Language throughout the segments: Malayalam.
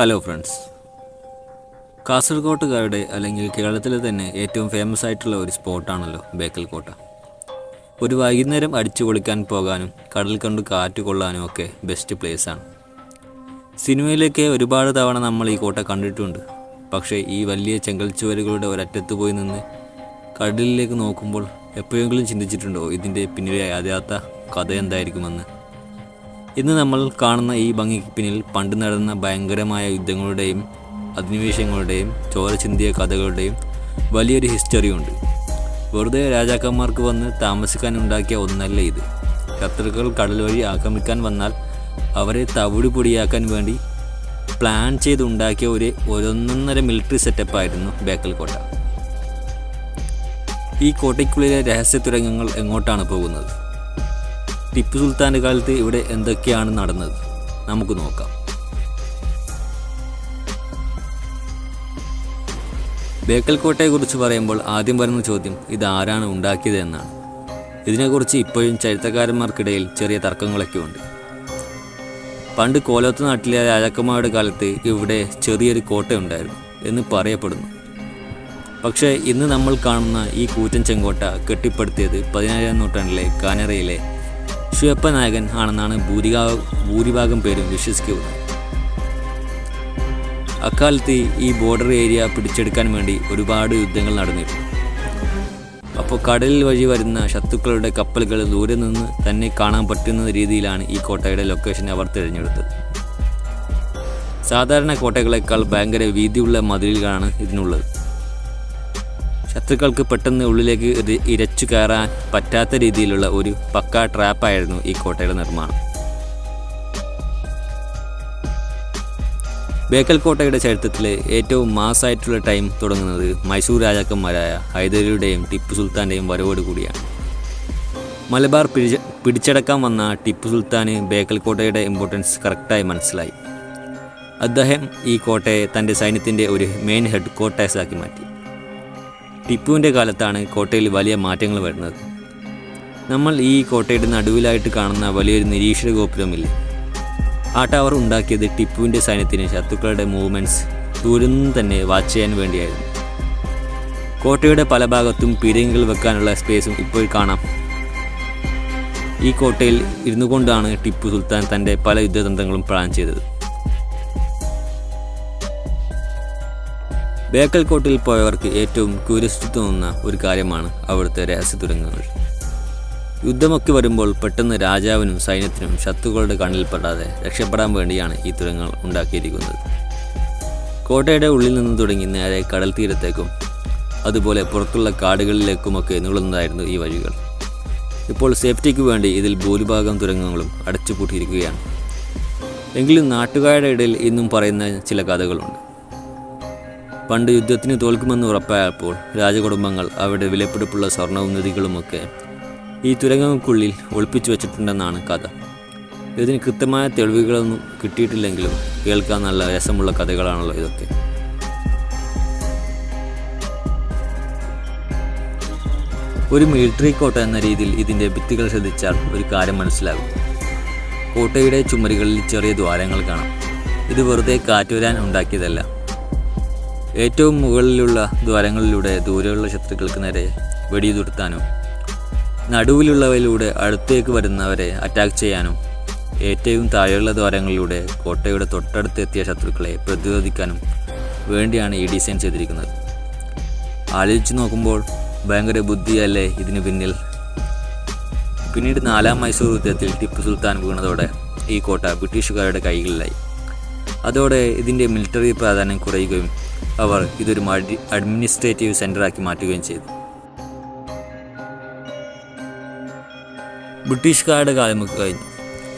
ഹലോ ഫ്രണ്ട്സ്, കാസർഗോട്ടുകാരുടെ അല്ലെങ്കിൽ കേരളത്തിലെ തന്നെ ഏറ്റവും ഫേമസ് ആയിട്ടുള്ള ഒരു സ്പോട്ടാണല്ലോ ബേക്കൽ കോട്ട. ഒരു വൈകുന്നേരം അടിച്ചു പൊളിക്കാൻ പോകാനും കടൽ കണ്ട് കാറ്റ് കൊള്ളാനും ഒക്കെ ബെസ്റ്റ് പ്ലേസാണ്. സിനിമയിലൊക്കെ ഒരുപാട് തവണ നമ്മൾ ഈ കോട്ട കണ്ടിട്ടുണ്ട്. പക്ഷേ ഈ വലിയ ചെങ്കൽ ചുവരുകളുടെ ഒരറ്റത്ത് പോയി നിന്ന് കടലിലേക്ക് നോക്കുമ്പോൾ എപ്പോഴെങ്കിലും ചിന്തിച്ചിട്ടുണ്ടോ ഇതിൻ്റെ പിന്നിലെ യഥാർത്ഥ കഥ എന്തായിരിക്കുമെന്ന്? ഇന്ന് നമ്മൾ കാണുന്ന ഈ ഭംഗിക്ക് പിന്നിൽ പണ്ട് നടന്ന ഭയങ്കരമായ യുദ്ധങ്ങളുടെയും അധിനിവേശങ്ങളുടെയും ചോര ചിന്തിയ കഥകളുടെയും വലിയൊരു ഹിസ്റ്ററിയുണ്ട്. വെറുതെ രാജാക്കന്മാർക്ക് വന്ന് താമസിക്കാൻ ഉണ്ടാക്കിയ ഒന്നല്ല ഇത്. ശത്രുക്കൾ കടൽ വഴി ആക്രമിക്കാൻ വന്നാൽ അവരെ തവിട് പൊടിയാക്കാൻ വേണ്ടി പ്ലാൻ ചെയ്തുണ്ടാക്കിയ ഒരൊന്നൊന്നര മിലിറ്ററി സെറ്റപ്പായിരുന്നു ബേക്കൽ കോട്ട. ഈ കോട്ടയ്ക്കുള്ളിലെ രഹസ്യ തുരങ്കങ്ങൾ എങ്ങോട്ടാണ് പോകുന്നത്? ടിപ്പു സുൽത്താൻ്റെ കാലത്ത് ഇവിടെ എന്തൊക്കെയാണ് നടന്നത്? നമുക്ക് നോക്കാം. ബേക്കൽ കോട്ടയെക്കുറിച്ച് പറയുമ്പോൾ ആദ്യം വരുന്ന ചോദ്യം ഇതാരാണ് ഉണ്ടാക്കിയത് എന്നാണ്. ഇതിനെക്കുറിച്ച് ഇപ്പോഴും ചരിത്രകാരന്മാർക്കിടയിൽ ചെറിയ തർക്കങ്ങളൊക്കെ ഉണ്ട്. പണ്ട് കോലത്ത് നാട്ടിലെ രാജാക്കന്മാരുടെ കാലത്ത് ഇവിടെ ചെറിയൊരു കോട്ടയുണ്ടായിരുന്നു എന്ന് പറയപ്പെടുന്നു. പക്ഷേ ഇന്ന് നമ്മൾ കാണുന്ന ഈ കൂറ്റൻ ചെങ്കോട്ട കെട്ടിപ്പടുത്തിയത് 17ാം നൂറ്റാണ്ടിലെ കാനറയിലെ ഷുയപ്പ നായകൻ ആണെന്നാണ് ഭൂരിഭാഗം പേരും വിശ്വസിക്കുന്നത്. അക്കാലത്ത് ഈ ബോർഡർ ഏരിയ പിടിച്ചെടുക്കാൻ വേണ്ടി ഒരുപാട് യുദ്ധങ്ങൾ നടന്നിരുന്നു. അപ്പോൾ കടലിൽ വഴി വരുന്ന ശത്രുക്കളുടെ കപ്പലുകൾ ദൂരെ നിന്ന് തന്നെ കാണാൻ പറ്റുന്ന രീതിയിലാണ് ഈ കോട്ടയുടെ ലൊക്കേഷൻ അവർ തിരഞ്ഞെടുത്തത്. സാധാരണ കോട്ടകളെക്കാൾ ഭയങ്കര വീതിയുള്ള മതിലുകളാണ് ഇതിനുള്ളത്. ശത്രുക്കൾക്ക് പെട്ടെന്ന് ഉള്ളിലേക്ക് ഇരച്ചു കയറാൻ പറ്റാത്ത രീതിയിലുള്ള ഒരു പക്കാ ട്രാപ്പായിരുന്നു ഈ കോട്ടയുടെ നിർമ്മാണം. ബേക്കൽ കോട്ടയുടെ ചരിത്രത്തിലെ ഏറ്റവും മാസായിട്ടുള്ള ടൈം തുടങ്ങുന്നത് മൈസൂർ രാജാക്കന്മാരായ ഹൈദരലിയുടെയും ടിപ്പു സുൽത്താൻ്റെയും വരവോട് കൂടിയാണ്. മലബാർ പിടിച്ചടക്കാൻ വന്ന ടിപ്പു സുൽത്താന് ബേക്കൽ കോട്ടയുടെ ഇമ്പോർട്ടൻസ് കറക്റ്റായി മനസ്സിലായി. അദ്ദേഹം ഈ കോട്ടയെ തൻ്റെ സൈന്യത്തിൻ്റെ ഒരു മെയിൻ ഹെഡ് ക്വാർട്ടേഴ്സാക്കി മാറ്റി. ടിപ്പുവിൻ്റെ കാലത്താണ് കോട്ടയിൽ വലിയ മാറ്റങ്ങൾ വരുന്നത്. നമ്മൾ ഈ കോട്ടയുടെ നടുവിലായിട്ട് കാണുന്ന വലിയൊരു നിരീക്ഷണ ഗോപുരമില്ലേ, ആ ടവർ ഉണ്ടാക്കിയത് ടിപ്പുവിൻ്റെ സൈന്യത്തിന് ശത്രുക്കളുടെ മൂവ്മെൻറ്റ്സ് ദൂരെ നിന്ന് തന്നെ വാച്ച് ചെയ്യാൻ വേണ്ടിയായിരുന്നു. കോട്ടയുടെ പല ഭാഗത്തും പീരങ്കികൾ വെക്കാനുള്ള സ്പേസും ഇപ്പോൾ കാണാം. ഈ കോട്ടയിൽ ഇരുന്നു കൊണ്ടാണ് ടിപ്പു സുൽത്താൻ തൻ്റെ പല യുദ്ധതന്ത്രങ്ങളും പ്ലാൻ ചെയ്തത്. ബേക്കൽ കോട്ടയിൽ പോയവർക്ക് ഏറ്റവും ക്യൂരിയോസിറ്റി തോന്നുന്ന ഒരു കാര്യമാണ് അവിടുത്തെ രഹസ്യ തുരങ്കങ്ങൾ. യുദ്ധമൊക്കെ വരുമ്പോൾ പെട്ടെന്ന് രാജാവിനും സൈന്യത്തിനും ശത്രുക്കളുടെ കണ്ണിൽപ്പെടാതെ രക്ഷപ്പെടാൻ വേണ്ടിയാണ് ഈ തുരങ്കങ്ങൾ ഉണ്ടാക്കിയിരിക്കുന്നത്. കോട്ടയുടെ ഉള്ളിൽ നിന്ന് തുടങ്ങി നേരെ കടൽ തീരത്തേക്കും അതുപോലെ പുറത്തുള്ള കാടുകളിലേക്കുമൊക്കെ നീളുന്നതായിരുന്നു ഈ വഴികൾ. ഇപ്പോൾ സേഫ്റ്റിക്ക് വേണ്ടി ഇതിൽ ഭൂരിഭാഗം തുരങ്കങ്ങളും അടച്ചുപൂട്ടിയിരിക്കുകയാണ്. എങ്കിലും നാട്ടുകാരുടെ ഇടയിൽ ഇന്നും പറയുന്ന ചില കഥകളുണ്ട്. പണ്ട് യുദ്ധത്തിന് തോൽക്കുമെന്ന് ഉറപ്പായപ്പോൾ രാജകുടുംബങ്ങൾ അവരുടെ വിലപിടിപ്പുള്ള സ്വർണ്ണവും നിധികളുമൊക്കെ ഈ തുരങ്കങ്ങൾക്കുള്ളിൽ ഒളിപ്പിച്ചു വെച്ചിട്ടുണ്ടെന്നാണ് കഥ. ഇതിന് കൃത്യമായ തെളിവുകളൊന്നും കിട്ടിയിട്ടില്ലെങ്കിലും കേൾക്കാൻ നല്ല രസമുള്ള കഥകളാണല്ലോ ഇതൊക്കെ. ഒരു മിലിറ്ററി കോട്ട എന്ന രീതിയിൽ ഇതിൻ്റെ ഭിത്തികൾ ശ്രദ്ധിച്ചാൽ ഒരു കാര്യം മനസ്സിലാകും. കോട്ടയുടെ ചുമരുകളിൽ ചെറിയ ദ്വാരങ്ങൾ കാണാം. ഇത് വെറുതെ കാറ്റുവരാൻ ഉണ്ടാക്കിയതല്ല. ഏറ്റവും മുകളിലുള്ള ദ്വാരങ്ങളിലൂടെ ദൂരെയുള്ള ശത്രുക്കൾക്ക് നേരെ വെടിയുതിർത്താനും നടുവിലുള്ളവയിലൂടെ അടുത്തേക്ക് വരുന്നവരെ അറ്റാക്ക് ചെയ്യാനും ഏറ്റവും താഴെയുള്ള ദ്വാരങ്ങളിലൂടെ കോട്ടയുടെ തൊട്ടടുത്തെത്തിയ ശത്രുക്കളെ പ്രതിരോധിക്കാനും വേണ്ടിയാണ് ഈ ഡിസൈൻ ചെയ്തിരിക്കുന്നത്. ആലോചിച്ച് നോക്കുമ്പോൾ ഭയങ്കര ബുദ്ധിയല്ലേ ഇതിന് പിന്നിൽ. പിന്നീട് 4ാം മൈസൂർ യുദ്ധത്തിൽ ടിപ്പു സുൽത്താൻ വീണതോടെ ഈ കോട്ട ബ്രിട്ടീഷുകാരുടെ കൈകളിലായി. അതോടെ ഇതിൻ്റെ മിലിറ്ററി പ്രാധാന്യം കുറയുകയും അവർ ഇതൊരു അഡ്മിനിസ്ട്രേറ്റീവ് സെൻ്ററാക്കി മാറ്റുകയും ചെയ്തു. ബ്രിട്ടീഷുകാരുടെ കാലമൊക്കെ കഴിഞ്ഞു.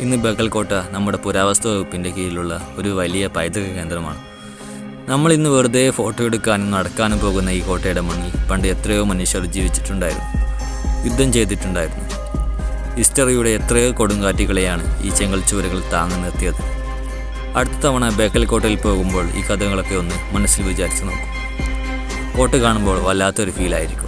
ഇന്ന് ബേക്കൽ കോട്ട നമ്മുടെ പുരാവസ്തു വകുപ്പിൻ്റെ കീഴിലുള്ള ഒരു വലിയ പൈതൃക കേന്ദ്രമാണ്. നമ്മൾ ഇന്ന് വെറുതെ ഫോട്ടോ എടുക്കാനും നടക്കാനും പോകുന്ന ഈ കോട്ടയുടെ മണ്ണിൽ പണ്ട് എത്രയോ മനുഷ്യർ ജീവിച്ചിട്ടുണ്ടായിരുന്നു, യുദ്ധം ചെയ്തിട്ടുണ്ടായിരുന്നു. ഹിസ്റ്ററിയുടെ എത്രയോ കൊടുങ്കാറ്റുകളെയാണ് ഈ ചെങ്കൽ ചുവരുകൾ താങ്ങി നിർത്തിയത്. അടുത്ത തവണ ബേക്കൽ കോട്ടയിൽ പോകുമ്പോൾ ഈ കഥകളൊക്കെ ഒന്ന് മനസ്സിൽ വിചാരിച്ച് നോക്കും. കോട്ട കാണുമ്പോൾ വല്ലാത്തൊരു ഫീലായിരിക്കും.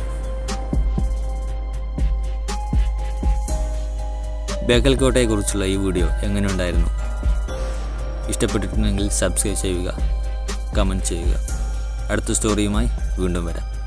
ബേക്കൽ കോട്ടയെക്കുറിച്ചുള്ള ഈ വീഡിയോ എങ്ങനെയുണ്ടായിരുന്നു? ഇഷ്ടപ്പെട്ടിട്ടുണ്ടെങ്കിൽ സബ്സ്ക്രൈബ് ചെയ്യുക, കമൻറ്റ് ചെയ്യുക. അടുത്ത സ്റ്റോറിയുമായി വീണ്ടും വരാം.